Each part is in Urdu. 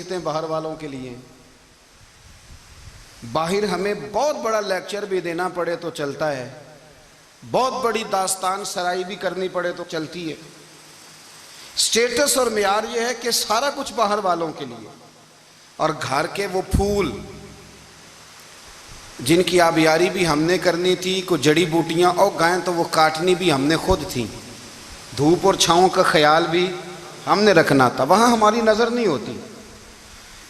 نصیحتیں باہر والوں کے لیے. باہر ہمیں بہت بڑا لیکچر بھی دینا پڑے تو چلتا ہے, بہت بڑی داستان سرائی بھی کرنی پڑے تو چلتی ہے. سٹیٹس اور معیار یہ ہے کہ سارا کچھ باہر والوں کے لیے, اور گھر کے وہ پھول جن کی آبیاری بھی ہم نے کرنی تھی, کو جڑی بوٹیاں اور گائیں تو وہ کاٹنی بھی ہم نے خود تھیں, دھوپ اور چھاؤں کا خیال بھی ہم نے رکھنا تھا, وہاں ہماری نظر نہیں ہوتی.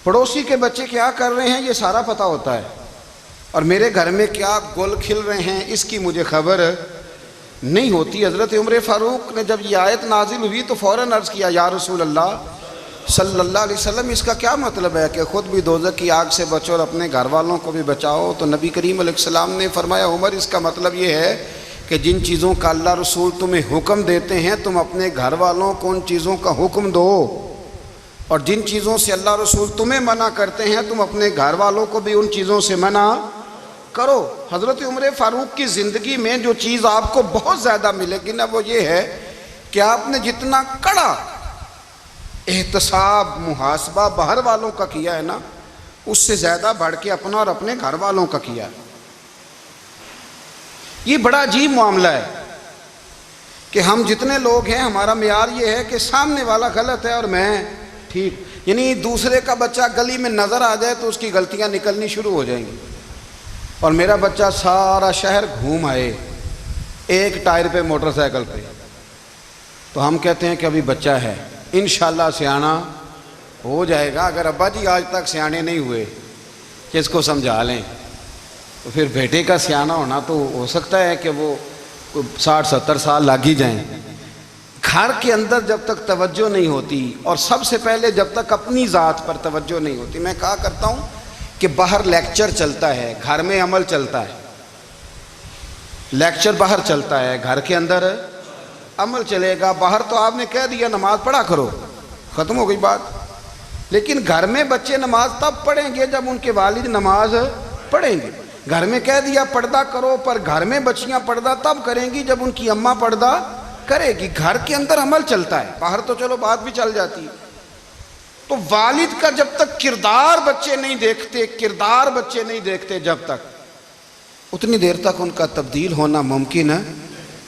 پڑوسی کے بچے کیا کر رہے ہیں یہ سارا پتہ ہوتا ہے, اور میرے گھر میں کیا گل کھل رہے ہیں اس کی مجھے خبر نہیں ہوتی. حضرت عمر فاروق نے جب یہ آیت نازل ہوئی تو فوراً عرض کیا, یا رسول اللہ صلی اللہ علیہ وسلم اس کا کیا مطلب ہے کہ خود بھی دوزخ کی آگ سے بچو اور اپنے گھر والوں کو بھی بچاؤ؟ تو نبی کریم علیہ السلام نے فرمایا, عمر اس کا مطلب یہ ہے کہ جن چیزوں کا اللہ رسول تمہیں حکم دیتے ہیں تم اپنے گھر والوں کو ان چیزوں کا حکم دو, اور جن چیزوں سے اللہ رسول تمہیں منع کرتے ہیں تم اپنے گھر والوں کو بھی ان چیزوں سے منع کرو. حضرت عمر فاروق کی زندگی میں جو چیز آپ کو بہت زیادہ ملے گی نا وہ یہ ہے کہ آپ نے جتنا کڑا احتساب محاسبہ باہر والوں کا کیا ہے نا, اس سے زیادہ بڑھ کے اپنا اور اپنے گھر والوں کا کیا ہے. یہ بڑا عجیب معاملہ ہے کہ ہم جتنے لوگ ہیں ہمارا معیار یہ ہے کہ سامنے والا غلط ہے اور میں ٹھیک, یعنی دوسرے کا بچہ گلی میں نظر آ جائے تو اس کی غلطیاں نکلنی شروع ہو جائیں گی, اور میرا بچہ سارا شہر گھوم آئے ایک ٹائر پہ موٹر سائیکل پہ, تو ہم کہتے ہیں کہ ابھی بچہ ہے انشاءاللہ سیانا ہو جائے گا. اگر ابا جی آج تک سیانے نہیں ہوئے کہ اس کو سمجھا لیں تو پھر بیٹے کا سیانا ہونا تو ہو سکتا ہے کہ وہ 60-70 سال لگ ہی جائیں. گھر کے اندر جب تک توجہ نہیں ہوتی, اور سب سے پہلے جب تک اپنی ذات پر توجہ نہیں ہوتی, میں کہا کرتا ہوں کہ باہر لیکچر چلتا ہے گھر میں عمل چلتا ہے. لیکچر باہر چلتا ہے گھر کے اندر عمل چلے گا. باہر تو آپ نے کہہ دیا نماز پڑھا کرو, ختم ہو گئی بات, لیکن گھر میں بچے نماز تب پڑھیں گے جب ان کے والد نماز پڑھیں گے. گھر میں کہہ دیا پردہ کرو, پر گھر میں بچیاں پردہ تب کریں گی جب ان کی اماں پردہ کرے گی. گھر کے اندر عمل چلتا ہے, باہر تو چلو بات بھی چل جاتی ہے. تو والد کا جب تک کردار بچے نہیں دیکھتے جب تک, اتنی دیر تک ان کا تبدیل ہونا ممکن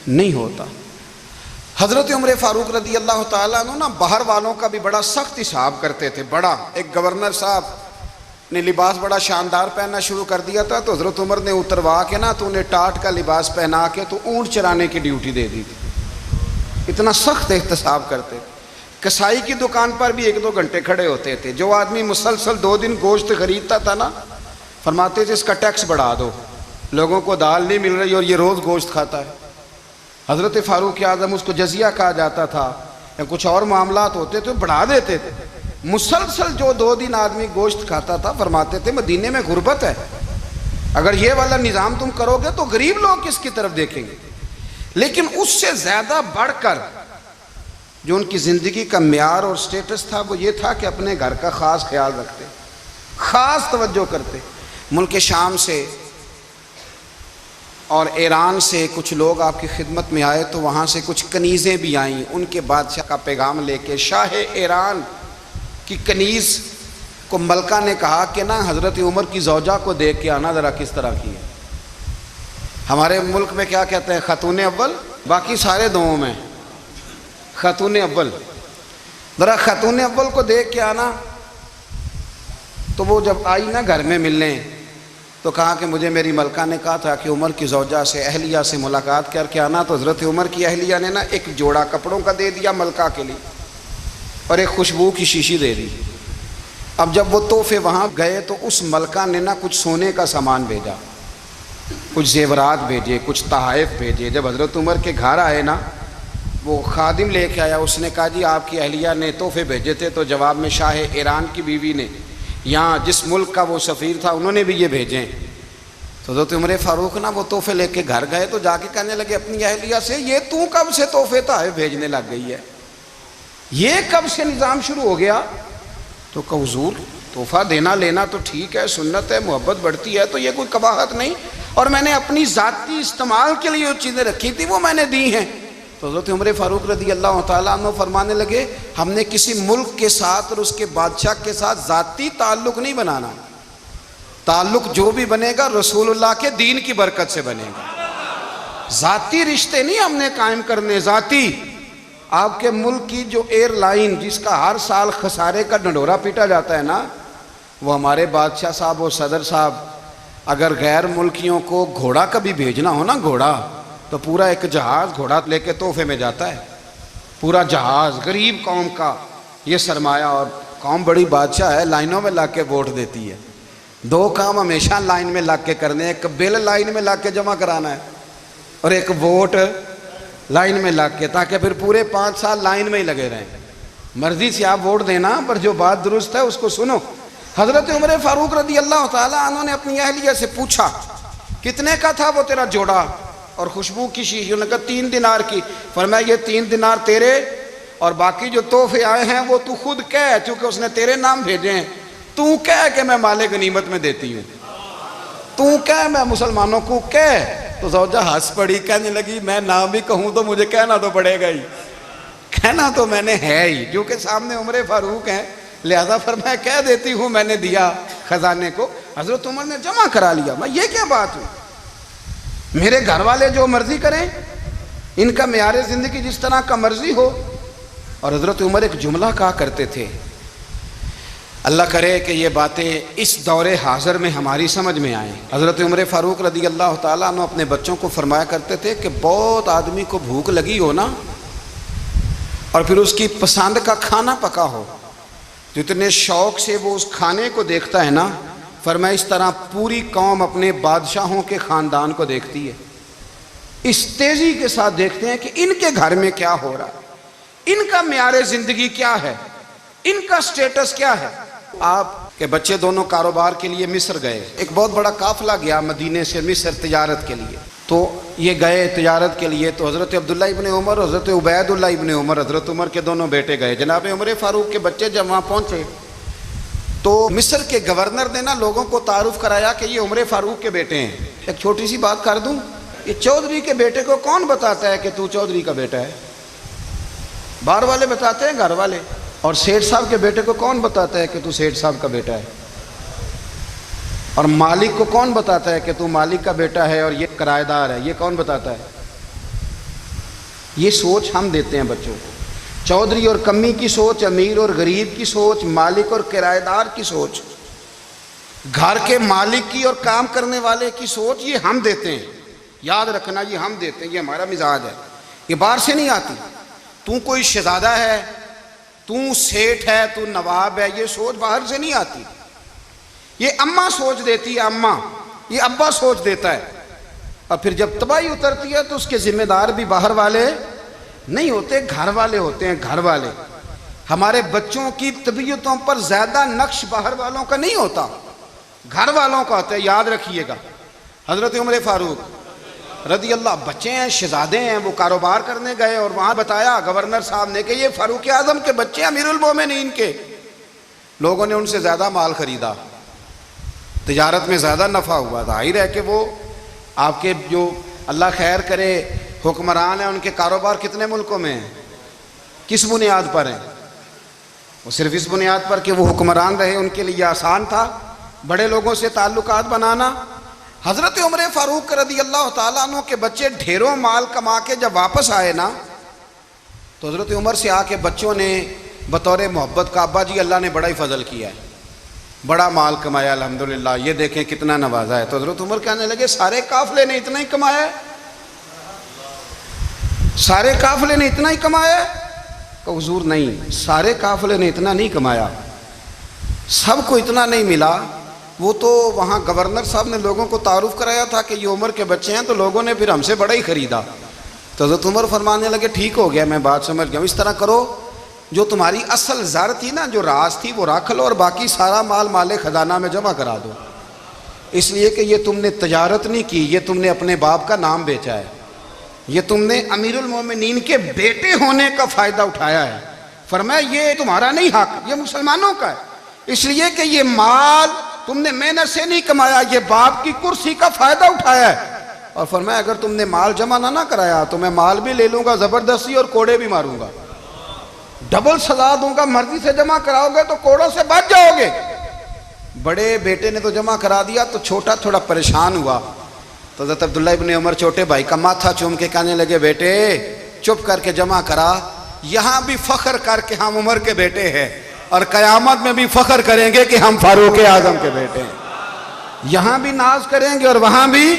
نہیں ہوتا. حضرت عمر فاروق رضی اللہ تعالیٰ عنہ نا باہر والوں کا بھی بڑا سخت حساب کرتے تھے. بڑا ایک گورنر صاحب نے لباس بڑا شاندار پہننا شروع کر دیا تھا, تو حضرت عمر نے اتروا کے نا تو انہیں ٹاٹ کا لباس پہنا کے تو اونٹ چرانے کی ڈیوٹی دے دی تھی. اتنا سخت احتساب کرتے. کسائی کی دکان پر بھی 1-2 گھنٹے کھڑے ہوتے تھے. جو آدمی مسلسل 2 دن گوشت خریدتا تھا نا, فرماتے تھے اس کا ٹیکس بڑھا دو, لوگوں کو دال نہیں مل رہی اور یہ روز گوشت کھاتا ہے. حضرت فاروق اعظم اس کو جزیہ کہا جاتا تھا, یا کچھ اور معاملات ہوتے تو بڑھا دیتے تھے. مسلسل جو 2 دن آدمی گوشت کھاتا تھا, فرماتے تھے مدینے میں غربت ہے, اگر یہ والا نظام تم کرو گے تو غریب لوگ کس کی طرف دیکھیں گے. لیکن اس سے زیادہ بڑھ کر جو ان کی زندگی کا معیار اور سٹیٹس تھا وہ یہ تھا کہ اپنے گھر کا خاص خیال رکھتے, خاص توجہ کرتے. ملک شام سے اور ایران سے کچھ لوگ آپ کی خدمت میں آئے, تو وہاں سے کچھ کنیزیں بھی آئیں ان کے بادشاہ کا پیغام لے کے. شاہ ایران کی کنیز کو ملکہ نے کہا کہ نا حضرت عمر کی زوجہ کو دیکھ کے آنا ذرا کس طرح کی ہے. ہمارے ملک میں کیا کہتے ہیں, خاتون اول, باقی سارے دوؤں میں خاتون اول. ذرا خاتون اول کو دیکھ کے آنا. تو وہ جب آئی نا گھر میں ملنے, تو کہا کہ مجھے میری ملکہ نے کہا تھا کہ عمر کی زوجہ سے اہلیہ سے ملاقات کر کے آنا. تو حضرت عمر کی اہلیہ نے نا ایک جوڑا کپڑوں کا دے دیا ملکہ کے لیے, اور ایک خوشبو کی شیشی دے دی. اب جب وہ تحفے وہاں گئے تو اس ملکہ نے نا کچھ سونے کا سامان بھیجا, کچھ زیورات بھیجے, کچھ تحائف بھیجے. جب حضرت عمر کے گھر آئے نا, وہ خادم لے کے آیا, اس نے کہا جی آپ کی اہلیہ نے تحفے بھیجے تھے. تو جواب میں شاہ ایران کی بیوی نے, یہاں جس ملک کا وہ سفیر تھا, انہوں نے بھی یہ بھیجے. تو حضرت عمر فاروق نا وہ تحفے لے کے گھر گئے, تو جا کے کہنے لگے اپنی اہلیہ سے, یہ تو کب سے تحفے تحائف بھیجنے لگ گئی ہے, یہ کب سے نظام شروع ہو گیا؟ تو کہ حضور تحفہ دینا لینا تو ٹھیک ہے, سنت ہے, محبت بڑھتی ہے, تو یہ کوئی قباحت نہیں, اور میں نے اپنی ذاتی استعمال کے لیے جو چیزیں رکھی تھی وہ میں نے دی ہیں. تو حضرت عمر فاروق رضی اللہ تعالیٰ عنہ فرمانے لگے ہم نے کسی ملک کے ساتھ اور اس کے بادشاہ کے ساتھ ذاتی تعلق نہیں بنانا، تعلق جو بھی بنے گا رسول اللہ کے دین کی برکت سے بنے گا، ذاتی رشتے نہیں ہم نے قائم کرنے، ذاتی۔ آپ کے ملک کی جو ایئر لائن جس کا ہر سال خسارے کا ڈنڈورا پیٹا جاتا ہے نا، وہ ہمارے بادشاہ صاحب اور صدر صاحب اگر غیر ملکیوں کو گھوڑا کبھی بھیجنا ہو نا، گھوڑا، تو پورا ایک جہاز گھوڑا لے کے تحفے میں جاتا ہے، پورا جہاز غریب قوم کا یہ سرمایہ، اور قوم بڑی بادشاہ ہے، لائنوں میں لگ کے ووٹ دیتی ہے۔ دو کام ہمیشہ لائن میں لگ کے کرنے، ایک بل لائن میں لگ کے جمع کرانا ہے اور ایک ووٹ لائن میں لگ کے، تاکہ پھر پورے 5 سال لائن میں ہی لگے رہیں۔ مرضی سے آپ ووٹ دینا، پر جو بات درست ہے اس کو سنو۔ حضرت عمر فاروق رضی اللہ تعالیٰ عنہ نے اپنی اہلیہ سے پوچھا کتنے کا تھا وہ تیرا جوڑا اور خوشبو کی شیشی؟ انہوں نے کہا 3 دینار کی۔ فرمایا یہ 3 دینار تیرے اور باقی جو تحفے آئے ہیں وہ تو خود کہہ، چونکہ اس نے تیرے نام بھیجے ہیں، تو کہہ کہ میں مال غنیمت میں دیتی ہوں، تو کہہ میں مسلمانوں کو کہہ۔ تو زوجہ ہنس پڑی، کہنے لگی میں نہ بھی کہوں تو مجھے کہنا تو پڑے گا ہی، کہنا تو میں نے ہے ہی، کیونکہ سامنے عمر فاروق ہیں، لہذا فرمایا کہہ دیتی ہوں میں نے دیا خزانے کو۔ حضرت عمر نے جمع کرا لیا۔ میں یہ کیا بات ہوئی، میرے گھر والے جو مرضی کریں، ان کا معیار زندگی جس طرح کا مرضی ہو۔ اور حضرت عمر ایک جملہ کہا کرتے تھے، اللہ کرے کہ یہ باتیں اس دور حاضر میں ہماری سمجھ میں آئیں۔ حضرت عمر فاروق رضی اللہ تعالیٰ عنہ اپنے بچوں کو فرمایا کرتے تھے کہ بہت آدمی کو بھوک لگی ہو نا، اور پھر اس کی پسند کا کھانا پکا ہو، جتنے شوق سے وہ اس کھانے کو دیکھتا ہے نا، فرمایا اس طرح پوری قوم اپنے بادشاہوں کے خاندان کو دیکھتی ہے، اس تیزی کے ساتھ دیکھتے ہیں کہ ان کے گھر میں کیا ہو رہا ہے، ان کا معیار زندگی کیا ہے، ان کا سٹیٹس کیا ہے۔ آپ کے بچے دونوں کاروبار کے لیے مصر گئے، ایک بہت بڑا قافلہ گیا مدینے سے مصر تجارت کے لیے، تو یہ گئے تجارت کے لیے، تو حضرت عبداللہ ابن عمر، حضرت عبید اللہ ابن عمر، حضرت عمر کے دونوں بیٹے گئے۔ جناب عمر فاروق کے بچے جب وہاں پہنچے تو مصر کے گورنر نے نا لوگوں کو تعارف کرایا کہ یہ عمر فاروق کے بیٹے ہیں۔ ایک چھوٹی سی بات کر دوں، یہ چودھری کے بیٹے کو کون بتاتا ہے کہ تو چودھری کا بیٹا ہے؟ باہر والے بتاتے ہیں، گھر والے۔ اور سیٹھ صاحب کے بیٹے کو کون بتاتا ہے کہ تو سیٹھ صاحب کا بیٹا ہے؟ اور مالک کو کون بتاتا ہے کہ تو مالک کا بیٹا ہے اور یہ کرایہ دار ہے؟ یہ کون بتاتا ہے؟ یہ سوچ ہم دیتے ہیں بچوں کو، چودھری اور کمی کی سوچ، امیر اور غریب کی سوچ، مالک اور کرایہ دار کی سوچ، گھر کے مالک کی اور کام کرنے والے کی سوچ، یہ ہم دیتے ہیں۔ یاد رکھنا، یہ ہم دیتے ہیں، یہ ہمارا مزاج ہے، یہ باہر سے نہیں آتی۔ تو کوئی شہزادہ ہے، تو سیٹھ ہے، تو نواب ہے، یہ سوچ باہر سے نہیں آتی، یہ اماں سوچ دیتی ہے، اماں، یہ ابا سوچ دیتا ہے۔ اور پھر جب تباہی اترتی ہے تو اس کے ذمہ دار بھی باہر والے نہیں ہوتے، گھر والے ہوتے ہیں، گھر والے۔ ہمارے بچوں کی طبیعتوں پر زیادہ نقش باہر والوں کا نہیں ہوتا، گھر والوں کا ہوتا ہے، یاد رکھیے گا۔ حضرت عمر فاروق رضی اللہ، بچے ہیں، شہزادے ہیں، وہ کاروبار کرنے گئے اور وہاں بتایا گورنر صاحب نے کہ یہ فاروق اعظم کے بچے، امیر المومنین کے۔ لوگوں نے ان سے زیادہ مال خریدا، تجارت میں زیادہ نفع ہوا، ظاہر ہے کہ وہ آپ کے جو اللہ خیر کرے حکمران ہیں، ان کے کاروبار کتنے ملکوں میں ہیں، کس بنیاد پر ہیں؟ وہ صرف اس بنیاد پر کہ وہ حکمران رہے، ان کے لیے آسان تھا بڑے لوگوں سے تعلقات بنانا۔ حضرت عمر فاروق رضی اللہ تعالیٰ عنہ کے بچے ڈھیروں مال کما کے جب واپس آئے نا، تو حضرت عمر سے آ کے بچوں نے بطور محبت کا، ابا جی اللہ نے بڑا ہی فضل کیا ہے، بڑا مال کمایا الحمدللہ، یہ دیکھیں کتنا نوازا ہے۔ تو حضرت عمر کہنے لگے سارے قافلے نے اتنا ہی کمایا ہے؟ سارے قافلے نے اتنا ہی کمایا ہے؟ کہ حضور نہیں، سارے قافلے نے اتنا نہیں کمایا، سب کو اتنا نہیں ملا۔ وہ تو وہاں گورنر صاحب نے لوگوں کو تعارف کرایا تھا کہ یہ عمر کے بچے ہیں، تو لوگوں نے پھر ہم سے بڑا ہی خریدا۔ تو حضرت عمر فرمانے لگے ٹھیک ہو گیا، میں بات سمجھ گیا ہوں، اس طرح کرو جو تمہاری اصل زر تھی نا، جو راز تھی، وہ رکھ لو اور باقی سارا مال مال خزانہ میں جمع کرا دو، اس لیے کہ یہ تم نے تجارت نہیں کی، یہ تم نے اپنے باپ کا نام بیچا ہے، یہ تم نے امیر المومنین کے بیٹے ہونے کا فائدہ اٹھایا ہے۔ فرمایا یہ تمہارا نہیں حق، یہ مسلمانوں کا ہے، اس لیے کہ یہ مال تم نے محنت سے نہیں کمایا، یہ باپ کی کرسی کا فائدہ اٹھایا ہے۔ اور فرمایا اگر تم نے مال جمع نہ کرایا تو میں مال بھی لے لوں گا زبردستی اور کوڑے بھی ماروں گا، ڈبل سزا دوں گا، مرضی سے جمع کراؤ گے تو کوڑوں سے بچ جاؤ گے۔ بڑے بیٹے نے تو جمع کرا دیا تو چھوٹا تھوڑا پریشان ہوا، تو حضرت عبداللہ ابن عمر چھوٹے بھائی کا ماتھا چوم کے کہنے لگے بیٹے چپ کر کے جمع کرا، یہاں بھی فخر کر کے ہم عمر کے بیٹے ہیں اور قیامت میں بھی فخر کریں گے کہ ہم فاروق اعظم کے بیٹے ہیں، یہاں بھی ناز کریں گے اور وہاں بھی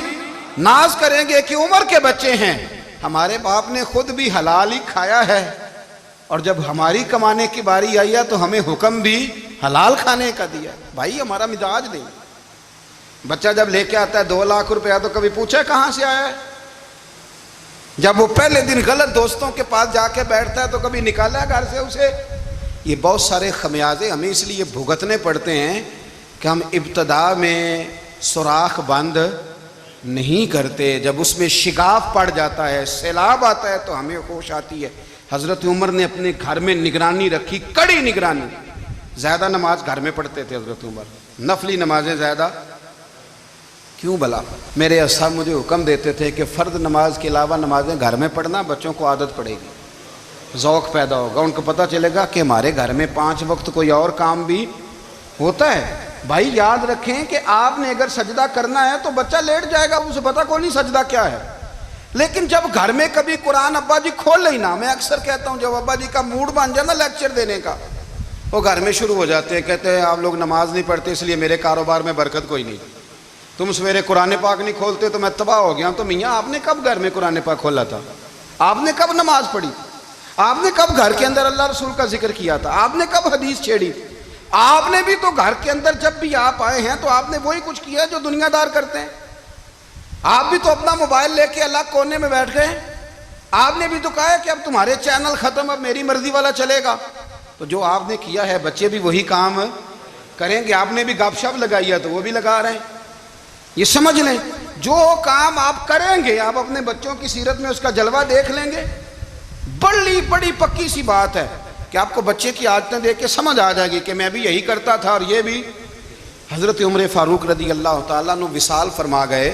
ناز کریں گے کہ عمر کے بچے ہیں۔ ہمارے باپ نے خود بھی حلال ہی کھایا ہے اور جب ہماری کمانے کی باری آئی ہے تو ہمیں حکم بھی حلال کھانے کا دیا۔ بھائی ہمارا مزاج نہیں، بچہ جب لے کے آتا ہے 2 لاکھ روپیہ تو کبھی پوچھے کہاں سے آیا ہے؟ جب وہ پہلے دن غلط دوستوں کے پاس جا کے بیٹھتا ہے تو کبھی نکالا گھر سے اسے؟ یہ بہت سارے خمیازے ہمیں اس لیے بھگتنے پڑتے ہیں کہ ہم ابتدا میں سوراخ بند نہیں کرتے، جب اس میں شگاف پڑ جاتا ہے، سیلاب آتا ہے تو ہمیں ہوش آتی ہے۔ حضرت عمر نے اپنے گھر میں نگرانی رکھی، کڑی نگرانی، زیادہ نماز گھر میں پڑھتے تھے حضرت عمر، نفلی نمازیں زیادہ کیوں بلا؟ میرے اصحاب مجھے حکم دیتے تھے کہ فرض نماز کے علاوہ نمازیں گھر میں پڑھنا، بچوں کو عادت پڑے گی، ذوق پیدا ہوگا، ان کو پتہ چلے گا کہ ہمارے گھر میں 5 وقت کوئی اور کام بھی ہوتا ہے۔ بھائی یاد رکھیں کہ آپ نے اگر سجدہ کرنا ہے تو بچہ لیٹ جائے گا، اسے پتہ کو نہیں سجدہ کیا ہے، لیکن جب گھر میں کبھی قرآن ابا جی کھول لینا، میں اکثر کہتا ہوں جب ابا جی کا موڈ بن جائے نا لیکچر دینے کا، وہ گھر میں شروع ہو جاتے ہیں، کہتے ہیں آپ لوگ نماز نہیں پڑھتے اس لیے میرے کاروبار میں برکت کوئی نہیں، تم سویرے قرآن پاک نہیں کھولتے تو میں تباہ ہو گیا۔ تو میاں آپ نے کب گھر میں قرآن پاک کھولا تھا؟ آپ نے کب نماز پڑھی؟ آپ نے کب گھر کے اندر اللہ رسول کا ذکر کیا تھا؟ آپ نے کب حدیث چھیڑی؟ آپ نے بھی تو گھر کے اندر جب بھی آپ آئے ہیں تو آپ نے وہی کچھ کیا جو دنیا دار کرتے ہیں، آپ بھی تو اپنا موبائل لے کے الگ کونے میں بیٹھ گئے، آپ نے بھی تو کہا ہے کہ اب تمہارے چینل ختم، اب میری مرضی والا چلے گا، تو جو آپ نے کیا ہے بچے بھی وہی کام کریں گے۔ آپ نے بھی گپ شپ لگائی ہے تو وہ بھی لگا رہے ہیں، یہ سمجھ لیں جو کام آپ کریں گے آپ اپنے بچوں کی سیرت میں اس کا جلوہ دیکھ لیں گے۔ بڑی پکی سی بات ہے کہ آپ کو بچے کی عادتیں دیکھ کے سمجھ آ جائے گی کہ میں بھی یہی کرتا تھا اور یہ بھی۔ حضرت عمر فاروق رضی اللہ تعالیٰ عنہ وصال فرما گئے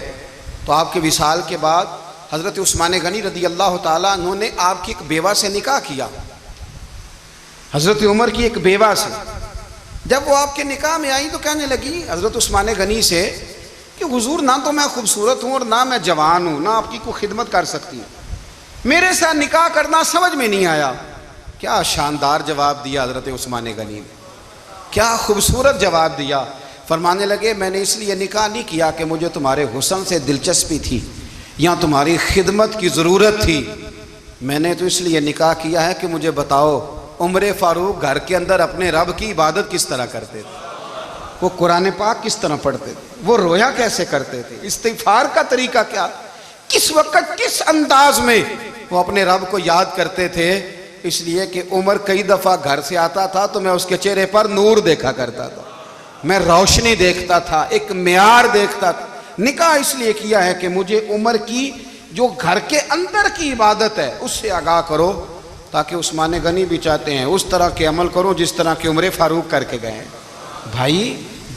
تو آپ کے وصال کے بعد حضرت عثمان غنی رضی اللہ تعالیٰ عنہ نے آپ کی ایک بیوہ سے نکاح کیا، حضرت عمر کی ایک بیوہ سے۔ جب وہ آپ کے نکاح میں آئی تو کہنے لگی حضرت عثمان غنی سے کہ حضور نہ تو میں خوبصورت ہوں اور نہ میں جوان ہوں، نہ آپ کی کوئی خدمت کر سکتی ہوں، میرے ساتھ نکاح کرنا سمجھ میں نہیں آیا۔ کیا شاندار جواب دیا حضرت عثمان غنی نے، کیا خوبصورت جواب دیا۔ فرمانے لگے میں نے اس لیے نکاح نہیں کیا کہ مجھے تمہارے حسن سے دلچسپی تھی یا تمہاری خدمت کی ضرورت تھی، میں نے تو اس لیے نکاح کیا ہے کہ مجھے بتاؤ عمر فاروق گھر کے اندر اپنے رب کی عبادت کس طرح کرتے تھے، وہ قرآن پاک کس طرح پڑھتے تھے، وہ رویا کیسے کرتے تھے، استغفار کا طریقہ کیا، کس وقت کس انداز میں وہ اپنے رب کو یاد کرتے تھے۔ اس لیے کہ عمر کئی دفعہ گھر سے آتا تھا تو میں اس کے چہرے پر نور دیکھا کرتا تھا، میں روشنی دیکھتا تھا، ایک معیار دیکھتا تھا۔ نکاح اس لیے کیا ہے کہ مجھے عمر کی جو گھر کے اندر کی عبادت ہے اس سے آگاہ کرو، تاکہ عثمان غنی بھی چاہتے ہیں اس طرح کے عمل کرو جس طرح کہ عمر فاروق کر کے گئے ہیں۔ بھائی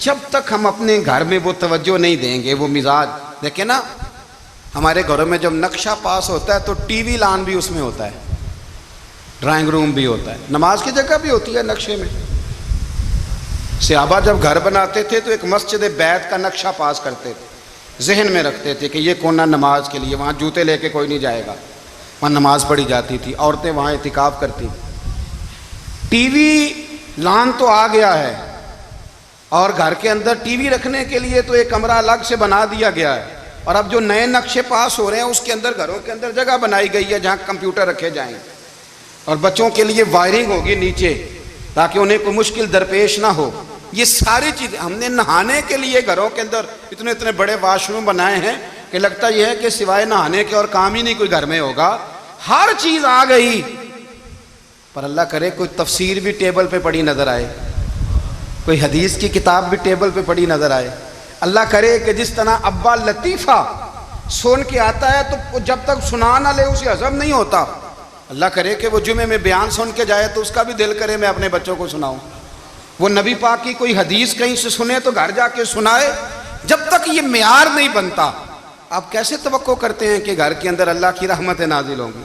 جب تک ہم اپنے گھر میں وہ توجہ نہیں دیں گے، وہ مزاج دیکھیں نا، ہمارے گھروں میں جب نقشہ پاس ہوتا ہے تو ٹی وی لان بھی اس میں ہوتا ہے، ڈرائنگ روم بھی ہوتا ہے، نماز کی جگہ بھی ہوتی ہے نقشے میں۔ صحابہ جب گھر بناتے تھے تو ایک مسجد بیت کا نقشہ پاس کرتے تھے، ذہن میں رکھتے تھے کہ یہ کونا نماز کے لیے، وہاں جوتے لے کے کوئی نہیں جائے گا، وہاں نماز پڑھی جاتی تھی، عورتیں وہاں اعتکاف کرتی تھیں۔ ٹی وی لان تو آ گیا ہے اور گھر کے اندر ٹی وی رکھنے کے لیے تو ایک کمرہ الگ سے بنا دیا گیا ہے، اور اب جو نئے نقشے پاس ہو رہے ہیں اس کے اندر گھروں کے اندر جگہ بنائی گئی ہے جہاں کمپیوٹر رکھے جائیں اور بچوں کے لیے وائرنگ ہوگی نیچے تاکہ انہیں کوئی مشکل درپیش نہ ہو۔ یہ ساری چیزیں ہم نے نہانے کے لیے گھروں کے اندر اتنے بڑے واش روم بنائے ہیں کہ لگتا یہ ہے کہ سوائے نہانے کے اور کام ہی نہیں کوئی گھر میں ہوگا، ہر چیز آ گئی۔ پر اللہ کرے کوئی تفسیر بھی ٹیبل پہ پڑی نظر آئے، کوئی حدیث کی کتاب بھی ٹیبل پہ پڑی نظر آئے۔ اللہ کرے کہ جس طرح ابا لطیفہ سن کے آتا ہے تو جب تک سنا نہ لے اسے ہضم نہیں ہوتا، اللہ کرے کہ وہ جمعے میں بیان سن کے جائے تو اس کا بھی دل کرے میں اپنے بچوں کو سناؤں، وہ نبی پاک کی کوئی حدیث کہیں سے سنے تو گھر جا کے سنائے۔ جب تک یہ معیار نہیں بنتا آپ کیسے توقع کرتے ہیں کہ گھر کے اندر اللہ کی رحمتیں نازل ہوں گی؟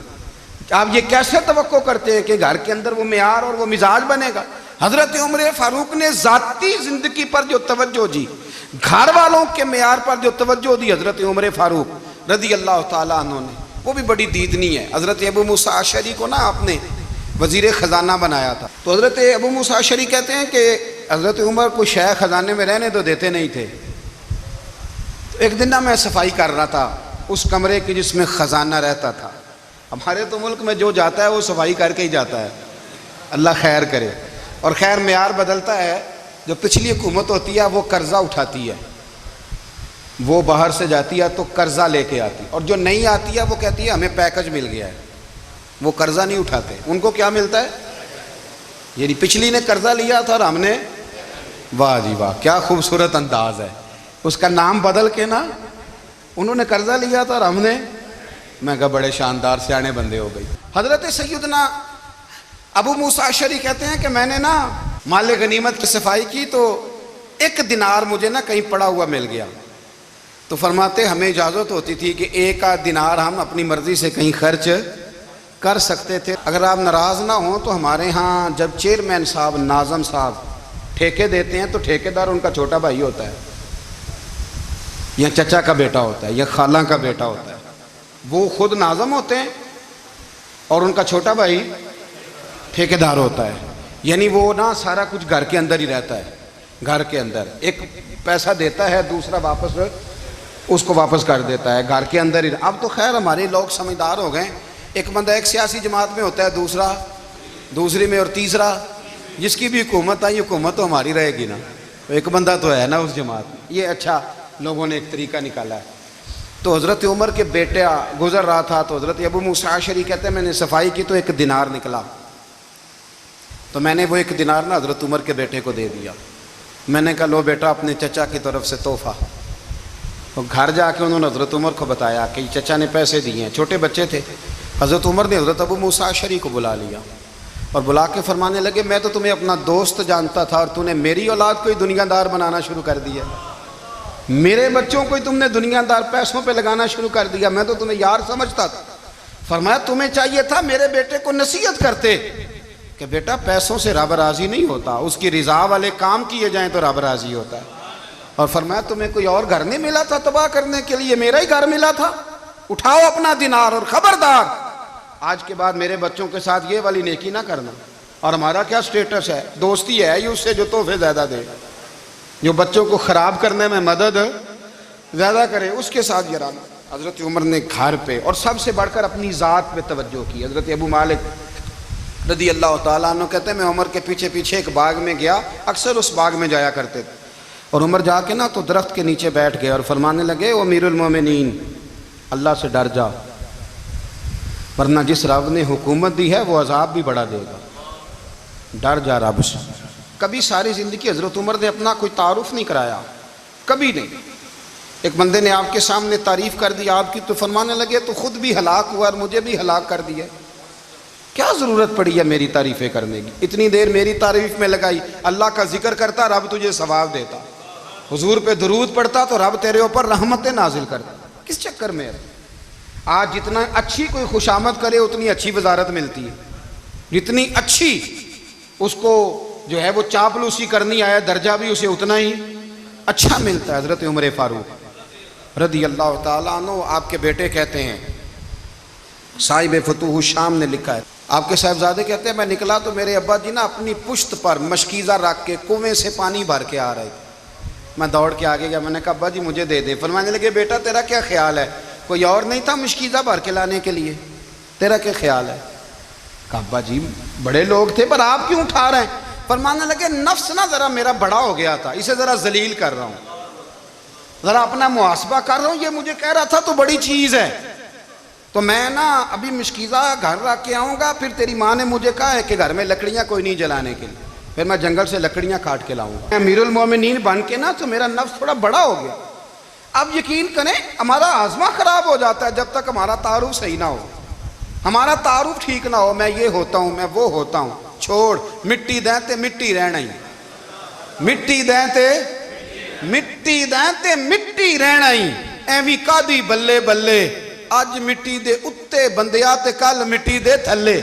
آپ یہ کیسے توقع کرتے ہیں کہ گھر کے اندر وہ معیار اور وہ مزاج بنے گا؟ حضرت عمر فاروق نے ذاتی زندگی پر جو توجہ دی، گھر والوں کے معیار پر جو توجہ دی حضرت عمر فاروق رضی اللہ تعالیٰ عنہ نے، وہ بھی بڑی دیدنی ہے۔ حضرت ابو موسیٰ اشعری کو نا آپ نے وزیر خزانہ بنایا تھا، تو حضرت ابو موسیٰ اشعری کہتے ہیں کہ حضرت عمر کو شیخ خزانے میں رہنے تو دیتے نہیں تھے۔ ایک دن نا میں صفائی کر رہا تھا اس کمرے کی جس میں خزانہ رہتا تھا۔ ہمارے تو ملک میں جو جاتا ہے وہ صفائی کر کے ہی جاتا ہے، اللہ خیر کرے۔ اور خیر معیار بدلتا ہے، جو پچھلی حکومت ہوتی ہے وہ قرضہ اٹھاتی ہے، وہ باہر سے جاتی ہے تو قرضہ لے کے آتی، اور جو نہیں آتی ہے وہ کہتی ہے ہمیں پیکج مل گیا ہے، وہ قرضہ نہیں اٹھاتے۔ ان کو کیا ملتا ہے؟ یعنی پچھلی نے قرضہ لیا تھا اور ہم نے، واہ جی واہ کیا خوبصورت انداز ہے، اس کا نام بدل کے نا، انہوں نے قرضہ لیا تھا اور ہم نے، میں کہا بڑے شاندار سیانے بندے ہو گئی۔ حضرت سیدنا ابو موسیٰ اشعری کہتے ہیں کہ میں نے نا مال غنیمت کی صفائی کی تو ایک دینار مجھے نا کہیں پڑا ہوا مل گیا، تو فرماتے ہمیں اجازت ہوتی تھی کہ ایک آدھ دینار ہم اپنی مرضی سے کہیں خرچ کر سکتے تھے، اگر آپ ناراض نہ ہوں تو ہمارے ہاں جب چیئرمین صاحب، ناظم صاحب ٹھیکے دیتے ہیں تو ٹھیکیدار ان کا چھوٹا بھائی ہوتا ہے، یا چچا کا بیٹا ہوتا ہے، یا خالہ کا بیٹا ہوتا ہے، وہ خود ناظم ہوتے ہیں اور ان کا چھوٹا بھائی ٹھیکیدار ہوتا ہے۔ یعنی وہ نا سارا کچھ گھر کے اندر ہی رہتا ہے، گھر کے اندر ایک پیسہ دیتا ہے، دوسرا واپس اس کو واپس کر دیتا ہے، گھر کے اندر ہی۔ اب تو خیر ہمارے لوگ سمجھدار ہو گئے، ایک بندہ ایک سیاسی جماعت میں ہوتا ہے، دوسرا دوسری میں، اور تیسرا جس کی بھی حکومت آئی، حکومت تو ہماری رہے گی نا، ایک بندہ تو ہے نا اس جماعت میں۔ یہ اچھا لوگوں نے ایک طریقہ نکالا ہے۔ تو حضرت عمر کے بیٹا گزر رہا تھا، تو حضرت ابو موسیٰ اشعری کہتے ہیں میں نے صفائی کی تو ایک دینار نکلا، تو میں نے وہ ایک دینار نا حضرت عمر کے بیٹے کو دے دیا۔ میں نے کہا لو بیٹا اپنے چچا کی طرف سے تحفہ۔ تو گھر جا کے انہوں نے حضرت عمر کو بتایا کہ چچا نے پیسے دیے ہیں، چھوٹے بچے تھے۔ حضرت عمر نے حضرت ابو موسیٰ اشعری کو بلا لیا اور بلا کے فرمانے لگے میں تو تمہیں اپنا دوست جانتا تھا اور تو نے میری اولاد کو ہی دنیا دار بنانا شروع کر دیا، میرے بچوں کو ہی تم نے دنیا دار پیسوں پہ لگانا شروع کر دیا، میں تو تمہیں یار سمجھتا تھا۔ فرمایا تمہیں چاہیے تھا میرے بیٹے کو نصیحت کرتے کہ بیٹا پیسوں سے رب راضی نہیں ہوتا، اس کی رضا والے کام کیے جائیں تو رب راضی ہوتا ہے۔ اور فرمایا تمہیں کوئی اور گھر نہیں ملا تھا تباہ کرنے کے لیے، میرا ہی گھر ملا تھا، اٹھاؤ اپنا دینار اور خبردار آج کے بعد میرے بچوں کے ساتھ یہ والی نیکی نہ کرنا۔ اور ہمارا کیا سٹیٹس ہے؟ دوستی ہے ہی اس سے جو تحفے زیادہ دے، جو بچوں کو خراب کرنے میں مدد زیادہ کرے، اس کے ساتھ یہ رہنا۔ حضرت عمر نے گھر پہ اور سب سے بڑھ کر اپنی ذات پہ توجہ کی۔ حضرت ابو مالک رضی اللہ تعالیٰ عنہ کہتے ہیں میں عمر کے پیچھے پیچھے ایک باغ میں گیا، اکثر اس باغ میں جایا کرتے تھے، اور عمر جا کے نا تو درخت کے نیچے بیٹھ گئے اور فرمانے لگے او امیر المومنین اللہ سے ڈر جا، ورنہ جس رب نے حکومت دی ہے وہ عذاب بھی بڑا دے گا، ڈر جا رب سے۔ کبھی ساری زندگی حضرت عمر نے اپنا کوئی تعارف نہیں کرایا، کبھی نہیں۔ ایک بندے نے آپ کے سامنے تعریف کر دی آپ کی تو فرمانے لگے تو خود بھی ہلاک ہوا اور مجھے بھی ہلاک کر دیا، کیا ضرورت پڑی ہے میری تعریفیں کرنے کی؟ اتنی دیر میری تعریف میں لگائی، اللہ کا ذکر کرتا رب تجھے ثواب دیتا، حضور پہ درود پڑھتا تو رب تیرے اوپر رحمتیں نازل کرتا، کس چکر میں ہے؟ آج جتنا اچھی کوئی خوشامد کرے اتنی اچھی وزارت ملتی ہے، جتنی اچھی اس کو جو ہے وہ چاپلوسی کرنی آیا درجہ بھی اسے اتنا ہی اچھا ملتا ہے۔ حضرت عمر فاروق رضی اللہ تعالیٰ عنہ آپ کے بیٹے کہتے ہیں، صاحب فتوح الشام نے لکھا ہے، آپ کے صاحبزادے کہتے ہیں میں نکلا تو میرے ابا جی نا اپنی پشت پر مشکیزہ رکھ کے کنویں سے پانی بھر کے آ رہے تھے، میں دوڑ کے آگے گیا، میں نے کہا ابا جی مجھے دے دے۔ فرمانے لگے بیٹا تیرا کیا خیال ہے، کوئی اور نہیں تھا مشکیزہ بھر کے لانے کے لیے، تیرا کیا خیال ہے؟ کہا ابا جی بڑے لوگ تھے پر آپ کیوں اٹھا رہے ہیں؟ فرمانے لگے نفس نا ذرا میرا بڑا ہو گیا تھا، اسے ذرا ذلیل کر رہا ہوں، ذرا اپنا محاسبہ کر رہا ہوں، یہ مجھے کہہ رہا تھا تو بڑی چیز ہے، تو میں نا ابھی مشکیزہ گھر رکھ کے آؤں گا، پھر تیری ماں نے مجھے کہا ہے کہ گھر میں لکڑیاں کوئی نہیں جلانے کے لیے، پھر میں جنگل سے لکڑیاں کاٹ کے لاؤں گا، امیر المومنین بن کے نا تو میرا نفس تھوڑا بڑا ہو گیا۔ اب یقین کریں ہمارا ہاضمہ خراب ہو جاتا ہے جب تک ہمارا تعارف صحیح نہ ہو، ہمارا تعارف ٹھیک نہ ہو، میں یہ ہوتا ہوں میں وہ ہوتا ہوں، چھوڑ مٹی دیں تے مٹی رہنا ہی، مٹی دیں تے مٹی دیں تے مٹی رہنا ہی، ਐਵੇਂ ਕਾਦੀ ਬੱਲੇ ਬੱਲੇ ਅੱਜ ਮਿੱਟੀ ਦੇ ਉੱਤੇ ਬੰਦਿਆ ਤੇ ਕੱਲ ਮਿੱਟੀ ਦੇ ਥੱਲੇ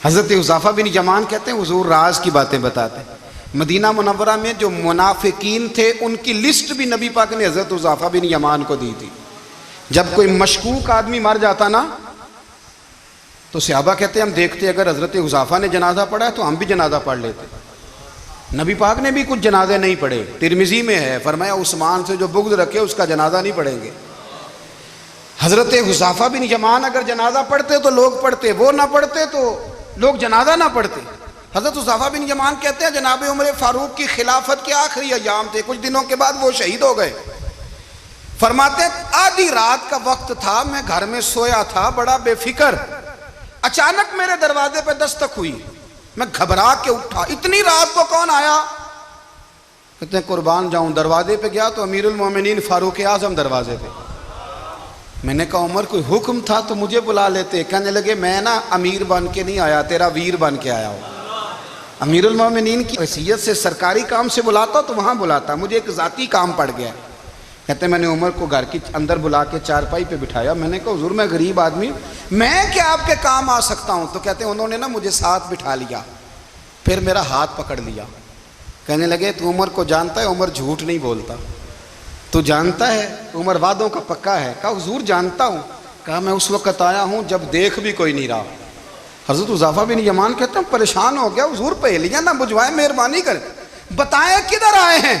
حضرت حذیفہ بن یمان کہتے ہیں حضور راز کی باتیں بتاتے ہیں. مدینہ منورہ میں جو منافقین تھے ان کی لسٹ بھی نبی پاک نے حضرت حذیفہ بن یمان کو دی تھی. جب کوئی مشکوک آدمی مر جاتا نا تو صحابہ کہتے ہیں ہم دیکھتے اگر حضرت حذیفہ نے جنازہ پڑھا ہے تو ہم بھی جنازہ پڑھ لیتے. نبی پاک نے بھی کچھ جنازے نہیں پڑھے. ترمذی میں ہے فرمایا عثمان سے جو بغض رکھے اس کا جنازہ نہیں پڑھیں گے. حضرت حذیفہ بن یمان اگر جنازہ پڑھتے تو لوگ پڑھتے, وہ نہ پڑھتے تو لوگ جنازہ نہ پڑھتے. حضرت حذیفہ بن یمان کہتے ہیں جناب عمر فاروق کی خلافت کے آخری ایام تھے, کچھ دنوں کے بعد وہ شہید ہو گئے. فرماتے آدھی رات کا وقت تھا, میں گھر میں سویا تھا بڑا بے فکر, اچانک میرے دروازے پہ دستک ہوئی, میں گھبرا کے اٹھا, اتنی رات کو کون آیا؟ کہتے ہیں قربان جاؤں دروازے پہ گیا تو امیر المومنین فاروق اعظم دروازے پہ. میں نے کہا عمر کوئی حکم تھا تو مجھے بلا لیتے. کہنے لگے میں نا امیر بن کے نہیں آیا, تیرا ویر بن کے آیا ہوں. امیر المومنین کی حیثیت سے سرکاری کام سے بلاتا تو وہاں بلاتا, مجھے ایک ذاتی کام پڑ گیا. کہتے ہیں میں نے عمر کو گھر کی اندر بلا کے چارپائی پہ بٹھایا. میں نے کہا حضور میں غریب آدمی, میں کیا آپ کے کام آ سکتا ہوں؟ تو کہتے ہیں انہوں نے نا مجھے ساتھ بٹھا لیا, پھر میرا ہاتھ پکڑ لیا. کہنے لگے تو عمر کو جانتا ہے؟ عمر جھوٹ نہیں بولتا. تو جانتا ہے عمر وعدوں کا پکا ہے؟ کہا حضور جانتا ہوں. کہا میں اس وقت آیا ہوں جب دیکھ بھی کوئی نہیں رہا. حضرت حذیفہ بن یمان کہتے ہیں پریشان ہو گیا, حضور پہلیاں نہ بجھوائے, مہربانی کر بتائیں کدھر آئے ہیں.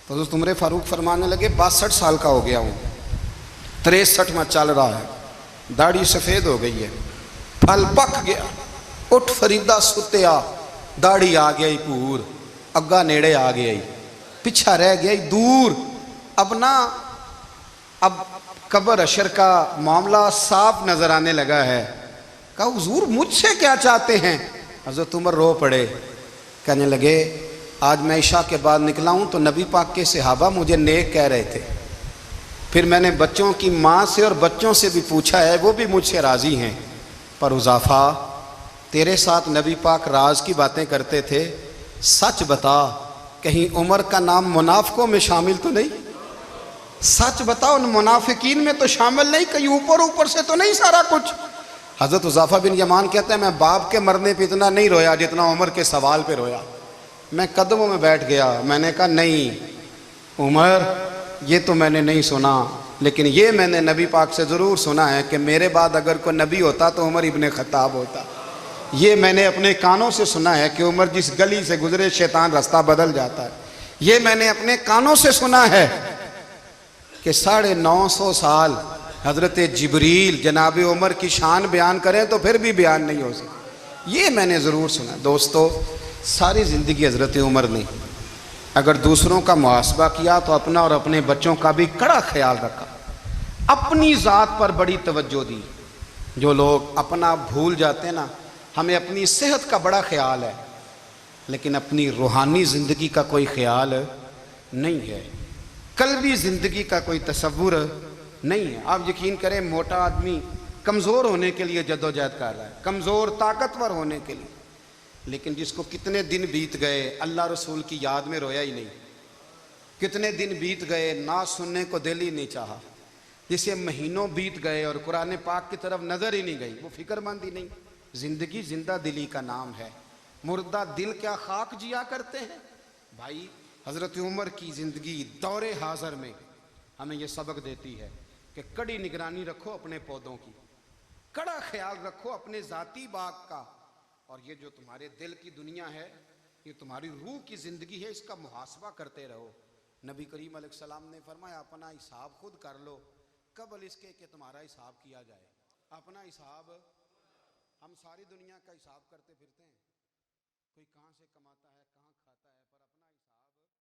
تو حضرت عمر فاروق فرمانے لگے 62 سال کا ہو گیا ہوں, 63 میں چل رہا ہے, داڑھی سفید ہو گئی ہے, پھل پک گیا, اٹھ فریدہ ستیا, داڑھی آ گئی پور, اگا نیڑے آ گئی, پچھا رہ گئی دور. اب نا اب قبر اشر کا معاملہ صاف نظر آنے لگا ہے. کہا حضور مجھ سے کیا چاہتے ہیں؟ حضرت عمر رو پڑے. کہنے لگے آج میں عشاء کے بعد نکلا ہوں تو نبی پاک کے صحابہ مجھے نیک کہہ رہے تھے, پھر میں نے بچوں کی ماں سے اور بچوں سے بھی پوچھا ہے, وہ بھی مجھ سے راضی ہیں. پر حذیفہ تیرے ساتھ نبی پاک راز کی باتیں کرتے تھے, سچ بتا کہیں عمر کا نام منافقوں میں شامل تو نہیں؟ سچ بتا ان منافقین میں تو شامل نہیں, کہیں اوپر سے تو نہیں سارا کچھ؟ حضرت حذیفہ بن یمان کہتے ہیں میں باپ کے مرنے پہ اتنا نہیں رویا جتنا عمر کے سوال پہ رویا. میں قدموں میں بیٹھ گیا, میں نے کہا نہیں عمر یہ تو میں نے نہیں سنا, لیکن یہ میں نے نبی پاک سے ضرور سنا ہے کہ میرے بعد اگر کوئی نبی ہوتا تو عمر ابن خطاب ہوتا. یہ میں نے اپنے کانوں سے سنا ہے کہ عمر جس گلی سے گزرے شیطان رستہ بدل جاتا ہے. یہ میں نے اپنے کانوں سے سنا ہے کہ 950 سال حضرت جبریل جناب عمر کی شان بیان کریں تو پھر بھی بیان نہیں ہو سکتا. یہ میں نے ضرور سنا. دوستو ساری زندگی حضرت عمر نے اگر دوسروں کا محاسبہ کیا تو اپنا اور اپنے بچوں کا بھی کڑا خیال رکھا, اپنی ذات پر بڑی توجہ دی. جو لوگ اپنا بھول جاتے ہیں نا, ہمیں اپنی صحت کا بڑا خیال ہے لیکن اپنی روحانی زندگی کا کوئی خیال نہیں ہے, قلبی زندگی کا کوئی تصور نہیں ہے. آپ یقین کریں موٹا آدمی کمزور ہونے کے لیے جدوجہد کر رہا ہے, کمزور طاقتور ہونے کے لیے, لیکن جس کو کتنے دن بیت گئے اللہ رسول کی یاد میں رویا ہی نہیں, کتنے دن بیت گئے نہ سننے کو دل ہی نہیں چاہا, جسے مہینوں بیت گئے اور قرآن پاک کی طرف نظر ہی نہیں گئی, وہ فکر مند ہی نہیں. زندگی زندہ دلی کا نام ہے, مردہ دل کیا خاک جیا کرتے ہیں. بھائی حضرت عمر کی زندگی دور حاضر میں ہمیں یہ سبق دیتی ہے کہ کڑی نگرانی رکھو اپنے پودوں کی, کڑا خیال رکھو اپنے ذاتی باغ کا, اور یہ جو تمہارے دل کی دنیا ہے یہ تمہاری روح کی زندگی ہے, اس کا محاسبہ کرتے رہو. نبی کریم علیہ السلام نے فرمایا اپنا حساب خود کر لو قبل اس کے کہ تمہارا حساب کیا جائے. اپنا حساب, ہم ساری دنیا کا حساب کرتے پھرتے ہیں, کوئی کہاں سے کماتا ہے کہاں کھاتا ہے, پر اپنا حساب